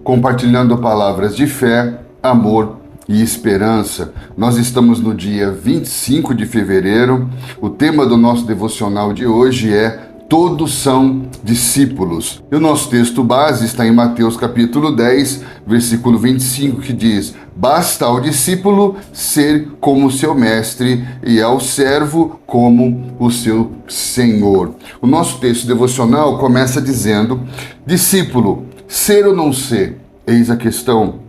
compartilhando palavras de fé, amor e esperança. Nós estamos no dia 25 de fevereiro. O tema do nosso devocional de hoje é Todos são discípulos. E o nosso texto base está em Mateus capítulo 10, versículo 25, que diz: Basta ao discípulo ser como seu mestre e ao servo como o seu senhor. O nosso texto devocional começa dizendo: discípulo, ser ou não ser? Eis a questão.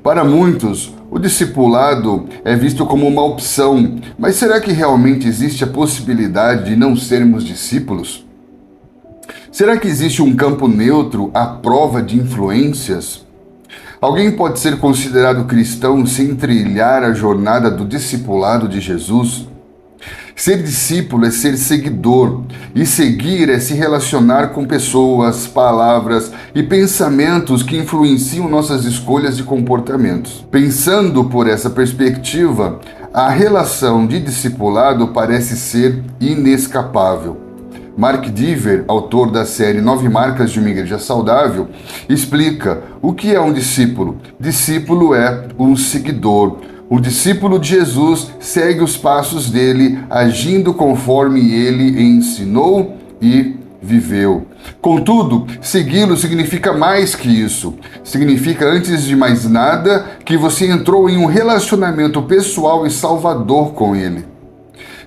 Para muitos, o discipulado é visto como uma opção, mas será que realmente existe a possibilidade de não sermos discípulos? Será que existe um campo neutro à prova de influências? Alguém pode ser considerado cristão sem trilhar a jornada do discipulado de Jesus? Ser discípulo é ser seguidor, e seguir é se relacionar com pessoas, palavras e pensamentos que influenciam nossas escolhas e comportamentos. Pensando por essa perspectiva, a relação de discipulado parece ser inescapável. Mark Dever, autor da série 9 Marcas de uma Igreja Saudável, explica o que é um discípulo. Discípulo é um seguidor. O discípulo de Jesus segue os passos dele, agindo conforme ele ensinou e viveu. Contudo, segui-lo significa mais que isso. Significa, antes de mais nada, que você entrou em um relacionamento pessoal e salvador com ele.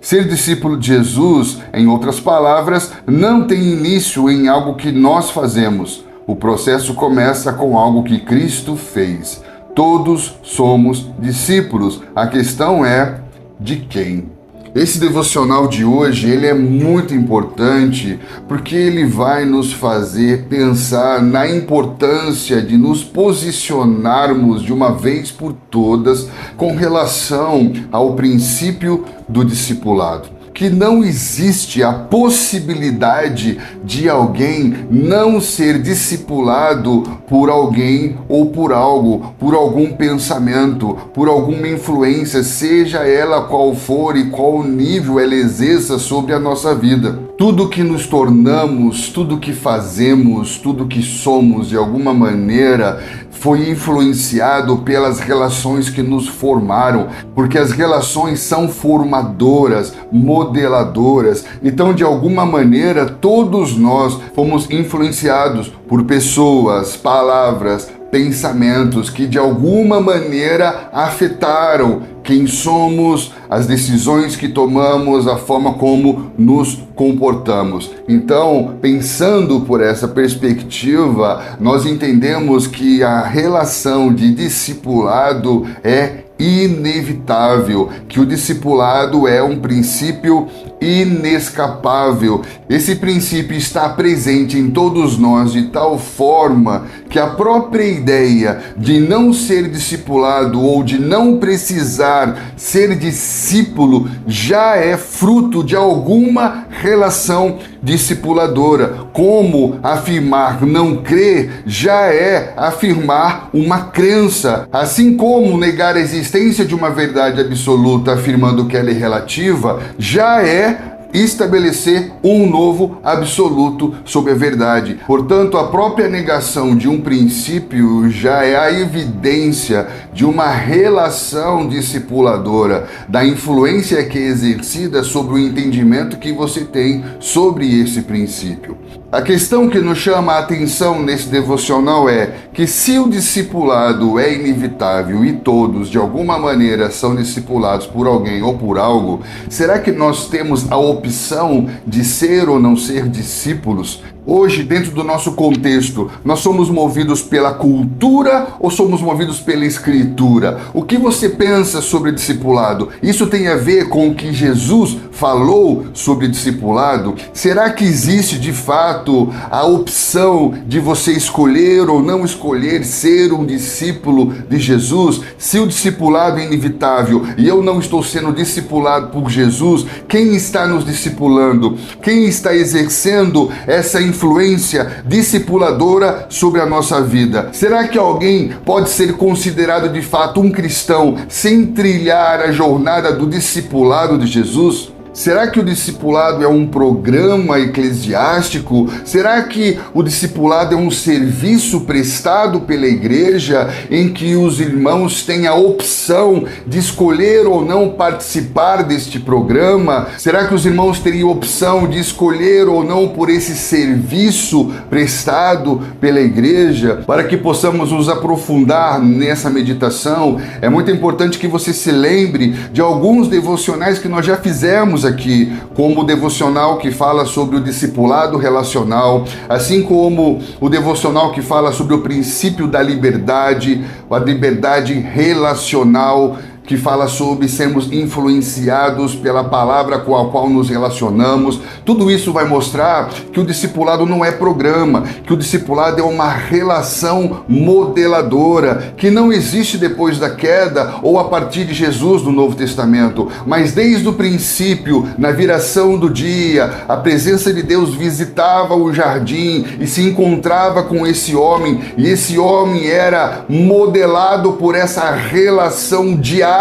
Ser discípulo de Jesus, em outras palavras, não tem início em algo que nós fazemos. O processo começa com algo que Cristo fez. Todos somos discípulos. A questão é de quem? Esse devocional de hoje, ele é muito importante porque ele vai nos fazer pensar na importância de nos posicionarmos de uma vez por todas com relação ao princípio do discipulado. Que não existe a possibilidade de alguém não ser discipulado por alguém ou por algo, por algum pensamento, por alguma influência, seja ela qual for e qual nível ela exerça sobre a nossa vida. Tudo que nos tornamos, tudo que fazemos, tudo que somos, de alguma maneira, foi influenciado pelas relações que nos formaram, porque as relações são formadoras, modeladoras. Então, de alguma maneira, todos nós fomos influenciados por pessoas, palavras, pensamentos que de alguma maneira afetaram quem somos, as decisões que tomamos, a forma como nos comportamos. Então, pensando por essa perspectiva, nós entendemos que a relação de discipulado é inevitável, que o discipulado é um princípio inescapável. Esse princípio está presente em todos nós de tal forma que a própria ideia de não ser discipulado ou de não precisar ser discípulo já é fruto de alguma relação discipuladora. Como afirmar não crer já é afirmar uma crença, assim como negar a existência de uma verdade absoluta afirmando que ela é relativa já é estabelecer um novo absoluto sobre a verdade. Portanto, a própria negação de um princípio já é a evidência de uma relação discipuladora, da influência que é exercida sobre o entendimento que você tem sobre esse princípio. A questão que nos chama a atenção nesse devocional é que se o discipulado é inevitável e todos, de alguma maneira, são discipulados por alguém ou por algo, será que nós temos a opção de ser ou não ser discípulos? Hoje, dentro do nosso contexto, nós somos movidos pela cultura ou somos movidos pela escritura? O que você pensa sobre discipulado? Isso tem a ver com o que Jesus falou sobre discipulado? Será que existe, de fato, a opção de você escolher ou não escolher ser um discípulo de Jesus? Se o discipulado é inevitável e eu não estou sendo discipulado por Jesus, quem está nos discipulando? Quem está exercendo essa influência discipuladora sobre a nossa vida? Será que alguém pode ser considerado de fato um cristão sem trilhar a jornada do discipulado de Jesus? Será que o discipulado é um programa eclesiástico? Será que o discipulado é um serviço prestado pela igreja em que os irmãos têm a opção de escolher ou não participar deste programa? Será que os irmãos teriam opção de escolher ou não por esse serviço prestado pela igreja? Para que possamos nos aprofundar nessa meditação, é muito importante que você se lembre de alguns devocionais que nós já fizemos aqui, como o devocional que fala sobre o discipulado relacional, assim como o devocional que fala sobre o princípio da liberdade, a liberdade relacional, que fala sobre sermos influenciados pela palavra com a qual nos relacionamos. Tudo isso vai mostrar que o discipulado não é programa, que o discipulado é uma relação modeladora, que não existe depois da queda ou a partir de Jesus no Novo Testamento, mas desde o princípio, na viração do dia, a presença de Deus visitava o jardim e se encontrava com esse homem, e esse homem era modelado por essa relação diária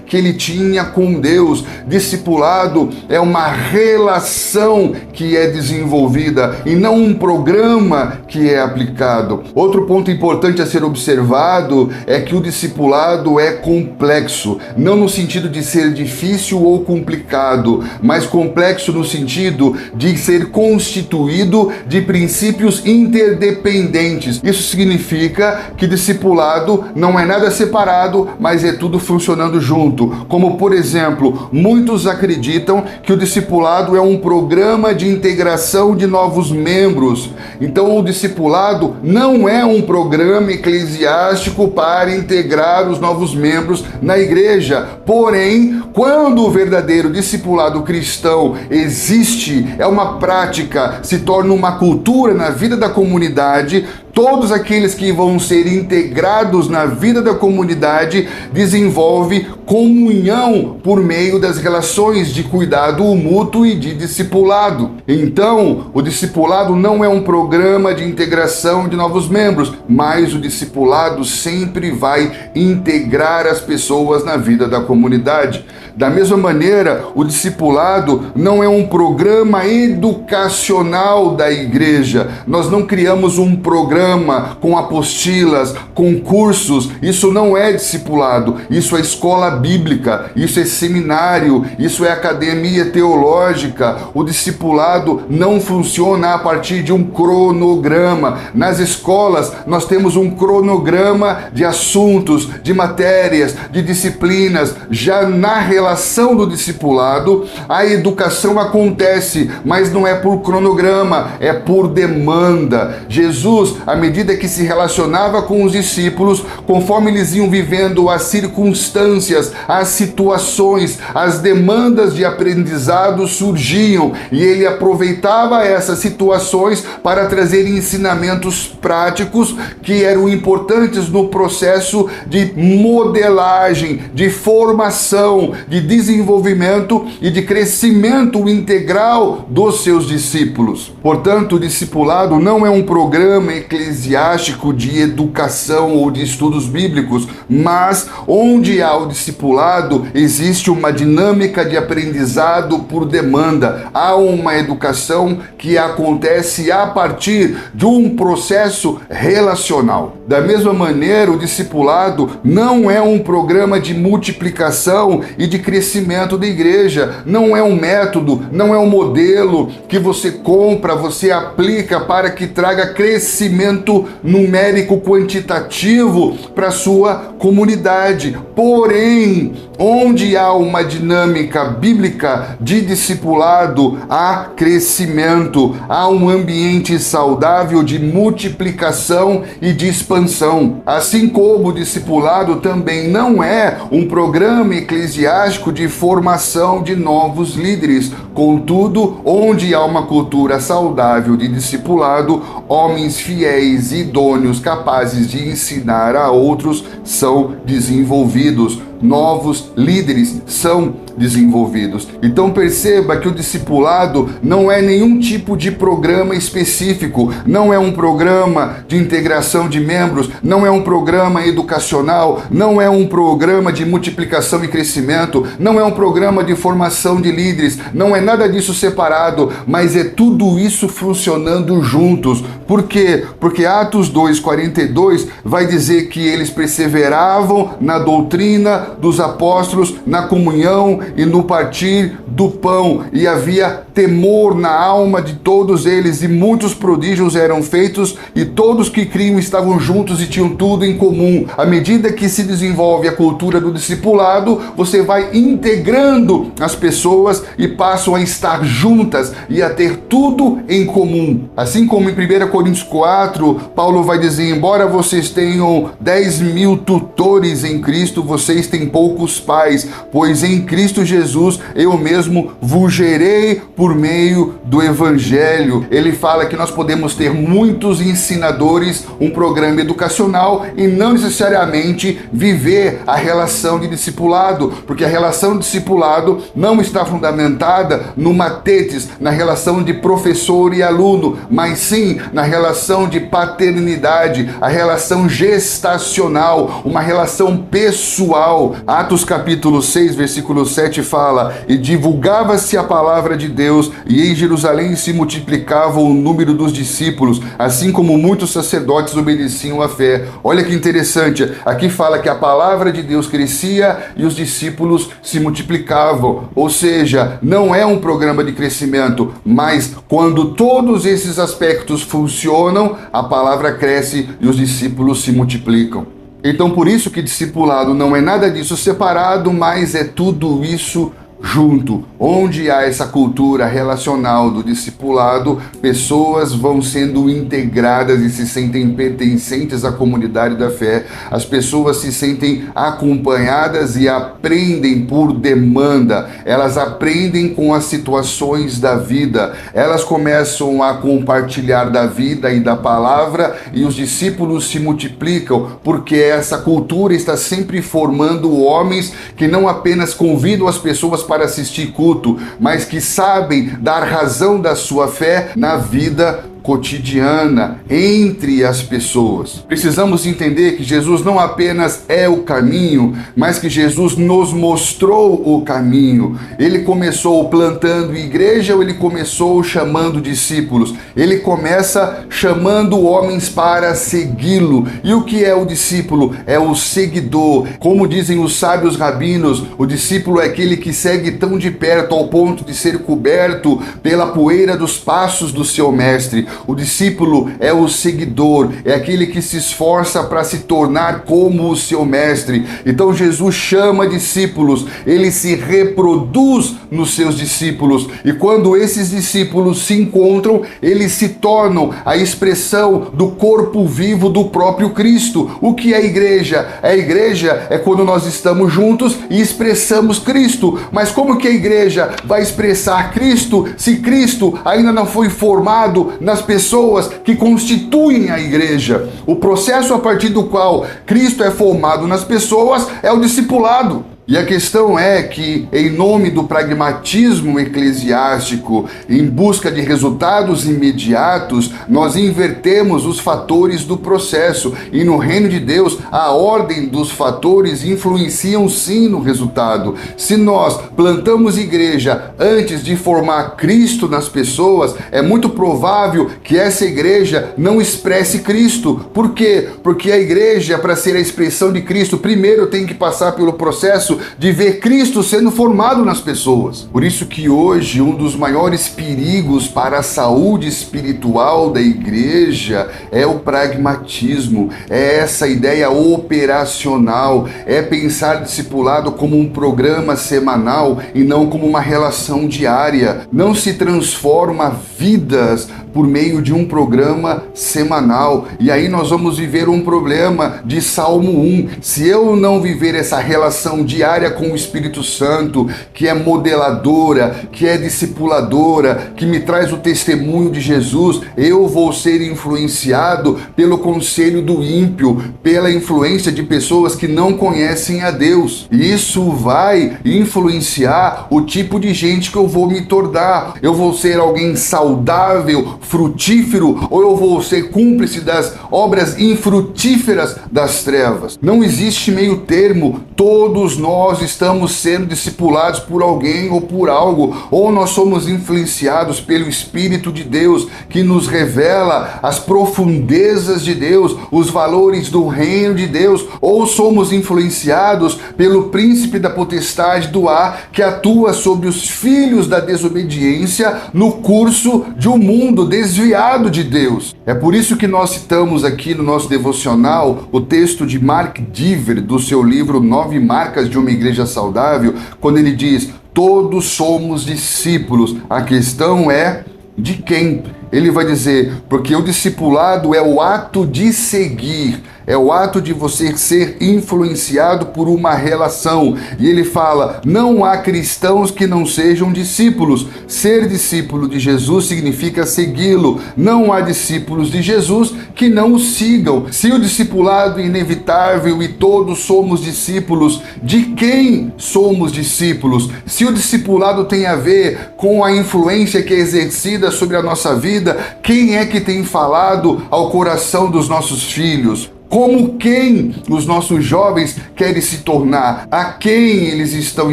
que ele tinha com Deus. Discipulado é uma relação que é desenvolvida e não um programa que é aplicado. Outro ponto importante a ser observado é que o discipulado é complexo, não no sentido de ser difícil ou complicado, mas complexo no sentido de ser constituído de princípios interdependentes. Isso significa que discipulado não é nada separado, mas é tudo funcionando junto. Como, por exemplo, muitos acreditam que o discipulado é um programa de integração de novos membros. Então, o discipulado não é um programa eclesiástico para integrar os novos membros na igreja. Porém, quando o verdadeiro discipulado cristão existe, é uma prática, se torna uma cultura na vida da comunidade, todos aqueles que vão ser integrados na vida da comunidade desenvolvem comunhão por meio das relações de cuidado mútuo e de discipulado. Então, o discipulado não é um programa de integração de novos membros, mas o discipulado sempre vai integrar as pessoas na vida da comunidade. Da mesma maneira, o discipulado não é um programa educacional da igreja. Nós não criamos um programa com apostilas, com cursos. Isso não é discipulado. Isso é escola bíblica, isso é seminário, isso é academia teológica. O discipulado não funciona a partir de um cronograma. Nas escolas, nós temos um cronograma de assuntos, de matérias, de disciplinas. Já na relação do discipulado, a educação acontece, mas não é por cronograma, é por demanda. Jesus, à medida que se relacionava com os discípulos, conforme eles iam vivendo as circunstâncias, as situações, as demandas de aprendizado surgiam, e ele aproveitava essas situações para trazer ensinamentos práticos que eram importantes no processo de modelagem, de formação, de desenvolvimento e de crescimento integral dos seus discípulos. Portanto, o discipulado não é um programa eclesiástico de educação ou de estudos bíblicos, mas onde há o discipulado, existe uma dinâmica de aprendizado por demanda. Há uma educação que acontece a partir de um processo relacional. Da mesma maneira, o discipulado não é um programa de multiplicação e de crescimento da igreja. Não é um método, não é um modelo que você compra, você aplica para que traga crescimento numérico quantitativo para a sua comunidade. Porém, onde há uma dinâmica bíblica de discipulado, há crescimento, há um ambiente saudável de multiplicação e de expansão. Assim como o discipulado também não é um programa eclesiástico de formação de novos líderes. Contudo, onde há uma cultura saudável de discipulado, homens fiéis e idôneos capazes de ensinar a outros são desenvolvidos. Novos líderes são desenvolvidos. Então perceba que o discipulado não é nenhum tipo de programa específico, não é um programa de integração de membros, não é um programa educacional, não é um programa de multiplicação e crescimento, não é um programa de formação de líderes, não é nada disso separado, mas é tudo isso funcionando juntos. Por quê? Porque Atos 2:42 vai dizer que eles perseveravam na doutrina dos apóstolos, na comunhão e no partir do pão, e havia temor na alma de todos eles, e muitos prodígios eram feitos, e todos que criam estavam juntos e tinham tudo em comum. À medida que se desenvolve a cultura do discipulado, você vai integrando as pessoas e passam a estar juntas e a ter tudo em comum. Assim como em 1 Coríntios 4, Paulo vai dizer: embora vocês tenham 10.000 tutores em Cristo, vocês têm poucos pais, pois em Cristo Jesus eu mesmo vos gerei por meio do Evangelho. Ele fala que nós podemos ter muitos ensinadores, um programa educacional, e não necessariamente viver a relação de discipulado, porque a relação de discipulado não está fundamentada numa tetes, na relação de professor e aluno, mas sim na relação de paternidade, a relação gestacional, uma relação pessoal. Atos capítulo 6, versículo 7 fala: e divulgava-se a palavra de Deus, e em Jerusalém se multiplicava o número dos discípulos, assim como muitos sacerdotes obedeciam à fé. Olha que interessante, aqui fala que a palavra de Deus crescia e os discípulos se multiplicavam. Ou seja, não é um programa de crescimento, mas quando todos esses aspectos funcionam, a palavra cresce e os discípulos se multiplicam. Então, por isso que discipulado não é nada disso separado, mas é tudo isso junto. Onde há essa cultura relacional do discipulado, pessoas vão sendo integradas e se sentem pertencentes à comunidade da fé. As pessoas se sentem acompanhadas e aprendem por demanda. Elas aprendem com as situações da vida. Elas começam a compartilhar da vida e da palavra, e os discípulos se multiplicam, porque essa cultura está sempre formando homens que não apenas convidam as pessoas para assistir culto, mas que sabem dar razão da sua fé na vida cotidiana entre as pessoas. Precisamos entender que Jesus não apenas é o caminho, mas que Jesus nos mostrou o caminho. Ele começou plantando igreja, ou ele começou chamando discípulos? Ele começa chamando homens para segui-lo. E o que é o discípulo? É o seguidor. Como dizem os sábios rabinos, o discípulo é aquele que segue tão de perto ao ponto de ser coberto pela poeira dos passos do seu mestre. O discípulo é o seguidor, é aquele que se esforça para se tornar como o seu mestre. Então Jesus chama discípulos, ele se reproduz nos seus discípulos, e quando esses discípulos se encontram, eles se tornam a expressão do corpo vivo do próprio Cristo. O que é a igreja? A igreja é quando nós estamos juntos e expressamos Cristo. Mas como que a igreja vai expressar Cristo se Cristo ainda não foi formado nas pessoas que constituem a igreja? O processo a partir do qual Cristo é formado nas pessoas é o discipulado. E a questão é que, em nome do pragmatismo eclesiástico, em busca de resultados imediatos, nós invertemos os fatores do processo. E no reino de Deus, a ordem dos fatores influenciam sim no resultado. Se nós plantamos igreja antes de formar Cristo nas pessoas, é muito provável que essa igreja não expresse Cristo. Por quê? Porque a igreja, para ser a expressão de Cristo, primeiro tem que passar pelo processo de ver Cristo sendo formado nas pessoas. Por isso que hoje um dos maiores perigos para a saúde espiritual da igreja é o pragmatismo, é essa ideia operacional, é pensar discipulado como um programa semanal e não como uma relação diária. Não se transforma vidas por meio de um programa semanal. E aí nós vamos viver um problema de Salmo 1. Se eu não viver essa relação diária com o Espírito Santo, que é modeladora, que é discipuladora, que me traz o testemunho de Jesus, eu vou ser influenciado pelo conselho do ímpio, pela influência de pessoas que não conhecem a Deus. E isso vai influenciar o tipo de gente que eu vou me tornar. Eu vou ser alguém saudável, frutífero, ou eu vou ser cúmplice das obras infrutíferas das trevas. Não existe meio termo. Todos nós estamos sendo discipulados por alguém ou por algo, ou nós somos influenciados pelo Espírito de Deus, que nos revela as profundezas de Deus, os valores do reino de Deus, ou somos influenciados pelo príncipe da potestade do ar, que atua sobre os filhos da desobediência no curso de um mundo desviado de Deus. É por isso que nós citamos aqui no nosso devocional o texto de Mark Dever, do seu livro 9 Marcas de uma Igreja Saudável, quando ele diz: todos somos discípulos, a questão é de quem? Ele vai dizer, porque o discipulado é o ato de seguir, é o ato de você ser influenciado por uma relação. E ele fala, não há cristãos que não sejam discípulos. Ser discípulo de Jesus significa segui-lo. Não há discípulos de Jesus que não o sigam. Se o discipulado é inevitável e todos somos discípulos, de quem somos discípulos? Se o discipulado tem a ver com a influência que é exercida sobre a nossa vida, quem é que tem falado ao coração dos nossos filhos? Como quem os nossos jovens querem se tornar? A quem eles estão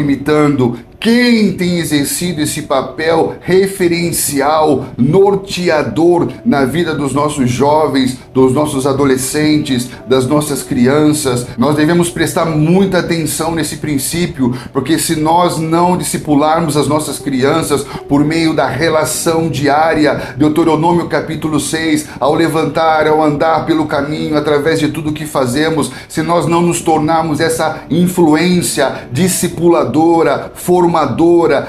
imitando? Quem tem exercido esse papel referencial, norteador na vida dos nossos jovens, dos nossos adolescentes, das nossas crianças? Nós devemos prestar muita atenção nesse princípio, porque se nós não discipularmos as nossas crianças por meio da relação diária, Deuteronômio capítulo 6, ao levantar, ao andar pelo caminho, através de tudo que fazemos, se nós não nos tornarmos essa influência discipuladora, formadora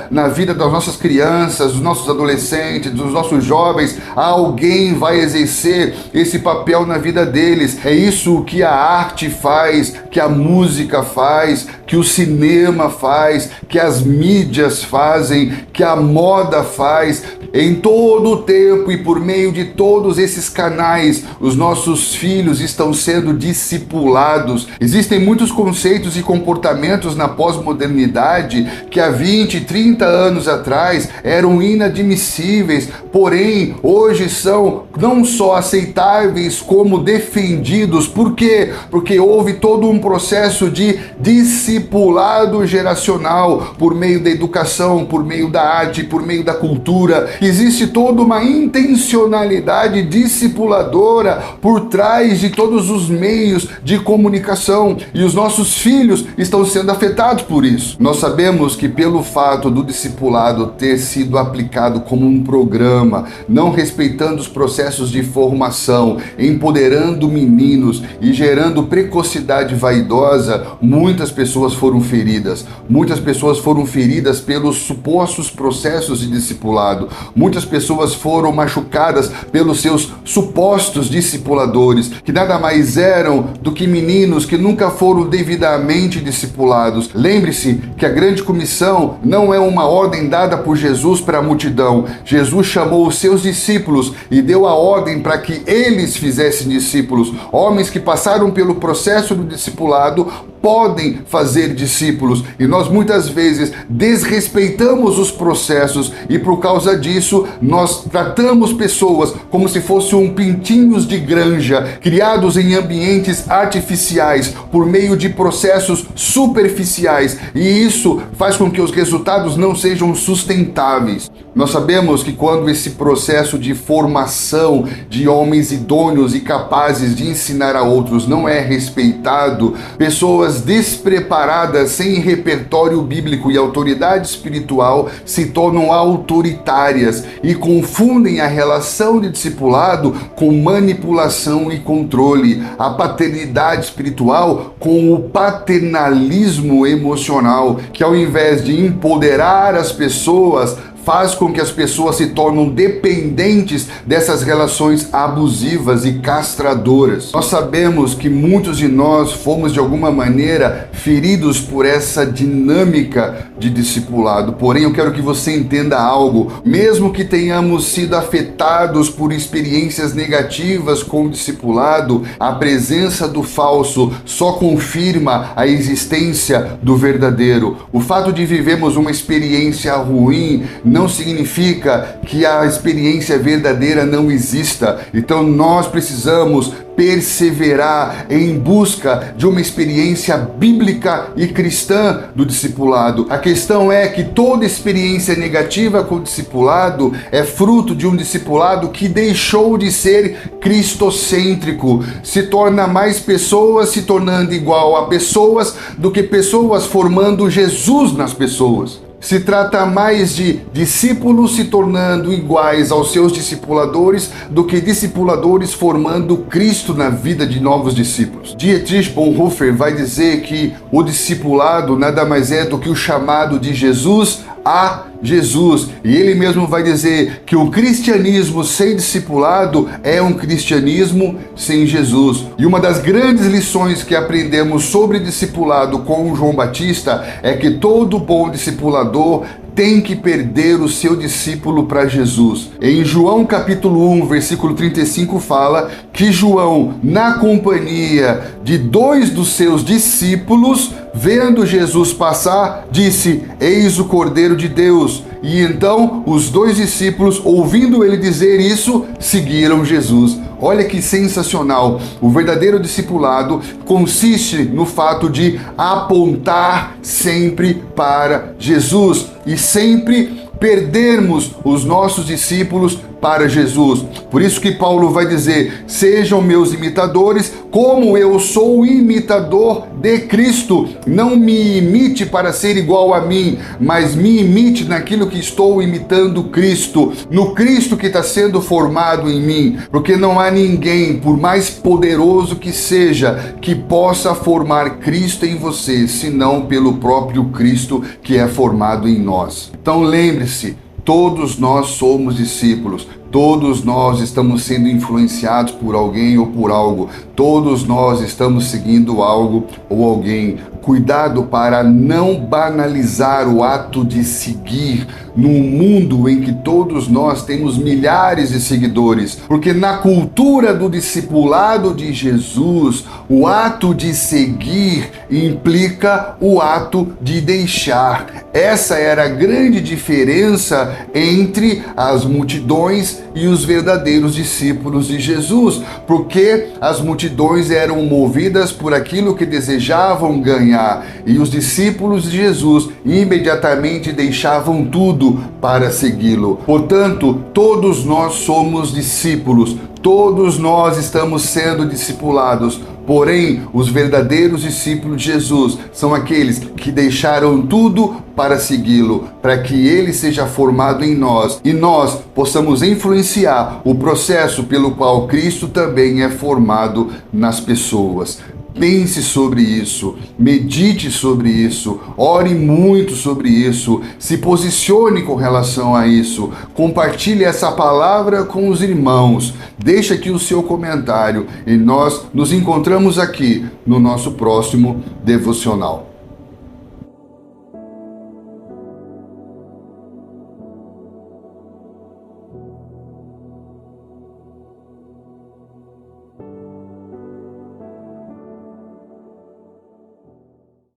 na vida das nossas crianças, dos nossos adolescentes, dos nossos jovens, alguém vai exercer esse papel na vida deles. É isso que a arte faz, que a música faz, que o cinema faz, que as mídias fazem, que a moda faz. Em todo o tempo e por meio de todos esses canais, os nossos filhos estão sendo discipulados. Existem muitos conceitos e comportamentos na pós-modernidade que há 20, 30 anos atrás eram inadmissíveis, porém hoje são não só aceitáveis como defendidos. Por quê? Porque houve todo um processo de discipulado geracional por meio da educação, por meio da arte, por meio da cultura. Existe toda uma intencionalidade discipuladora por trás de todos os meios de comunicação, e os nossos filhos estão sendo afetados por isso. Nós sabemos que pelo fato do discipulado ter sido aplicado como um programa, não respeitando os processos de formação, empoderando meninos e gerando precocidade vaidosa, muitas pessoas foram feridas. Muitas pessoas foram feridas pelos supostos processos de discipulado. Muitas pessoas foram machucadas pelos seus supostos discipuladores, que nada mais eram do que meninos que nunca foram devidamente discipulados. Lembre-se que a grande comissão não é uma ordem dada por Jesus para a multidão. Jesus chamou os seus discípulos e deu a ordem para que eles fizessem discípulos. Homens que passaram pelo processo do discipulado podem fazer discípulos, e nós muitas vezes desrespeitamos os processos, e por causa disso nós tratamos pessoas como se fossem pintinhos de granja, criados em ambientes artificiais por meio de processos superficiais, e isso faz com que os resultados não sejam sustentáveis. Nós sabemos que quando esse processo de formação de homens idôneos e capazes de ensinar a outros não é respeitado, pessoas despreparadas, sem repertório bíblico e autoridade espiritual, se tornam autoritárias e confundem a relação de discipulado com manipulação e controle, a paternidade espiritual com o paternalismo emocional, que ao invés de empoderar as pessoas, faz com que as pessoas se tornem dependentes dessas relações abusivas e castradoras. Nós sabemos que muitos de nós fomos de alguma maneira feridos por essa dinâmica de discipulado. Porém, eu quero que você entenda algo. Mesmo que tenhamos sido afetados por experiências negativas com o discipulado, a presença do falso só confirma a existência do verdadeiro. O fato de vivermos uma experiência ruim não significa que a experiência verdadeira não exista. Então nós precisamos perseverar em busca de uma experiência bíblica e cristã do discipulado. A questão é que toda experiência negativa com o discipulado é fruto de um discipulado que deixou de ser cristocêntrico, se torna mais pessoas se tornando igual a pessoas do que pessoas formando Jesus nas pessoas. Se trata mais de discípulos se tornando iguais aos seus discipuladores do que discipuladores formando Cristo na vida de novos discípulos. Dietrich Bonhoeffer vai dizer que o discipulado nada mais é do que o chamado de Jesus a Jesus. E ele mesmo vai dizer que o cristianismo sem discipulado é um cristianismo sem Jesus. E uma das grandes lições que aprendemos sobre discipulado com João Batista é que todo bom discipulador tem que perder o seu discípulo para Jesus. Em João capítulo 1, versículo 35 fala que João, na companhia de 2 dos seus discípulos, vendo Jesus passar, disse: "Eis o Cordeiro de Deus." E então os 2 discípulos, ouvindo ele dizer isso, seguiram Jesus. Olha que sensacional! O verdadeiro discipulado consiste no fato de apontar sempre para Jesus e sempre perdermos os nossos discípulos para Jesus. Por isso que Paulo vai dizer: sejam meus imitadores, como eu sou imitador de Cristo. Não me imite para ser igual a mim, mas me imite naquilo que estou imitando Cristo, no Cristo que está sendo formado em mim, porque não há ninguém, por mais poderoso que seja, que possa formar Cristo em você, senão pelo próprio Cristo que é formado em nós. Então lembre-se, todos nós somos discípulos, todos nós estamos sendo influenciados por alguém ou por algo, todos nós estamos seguindo algo ou alguém. Cuidado para não banalizar o ato de seguir num mundo em que todos nós temos milhares de seguidores, porque na cultura do discipulado de Jesus, o ato de seguir implica o ato de deixar. Essa era a grande diferença entre as multidões e os verdadeiros discípulos de Jesus, porque as multidões eram movidas por aquilo que desejavam ganhar, e os discípulos de Jesus imediatamente deixavam tudo para segui-lo. Portanto, todos nós somos discípulos, todos nós estamos sendo discipulados. Porém, os verdadeiros discípulos de Jesus são aqueles que deixaram tudo para segui-lo, para que ele seja formado em nós e nós possamos influenciar o processo pelo qual Cristo também é formado nas pessoas. Pense sobre isso, medite sobre isso, ore muito sobre isso, se posicione com relação a isso, compartilhe essa palavra com os irmãos, deixe aqui o seu comentário e nós nos encontramos aqui no nosso próximo devocional.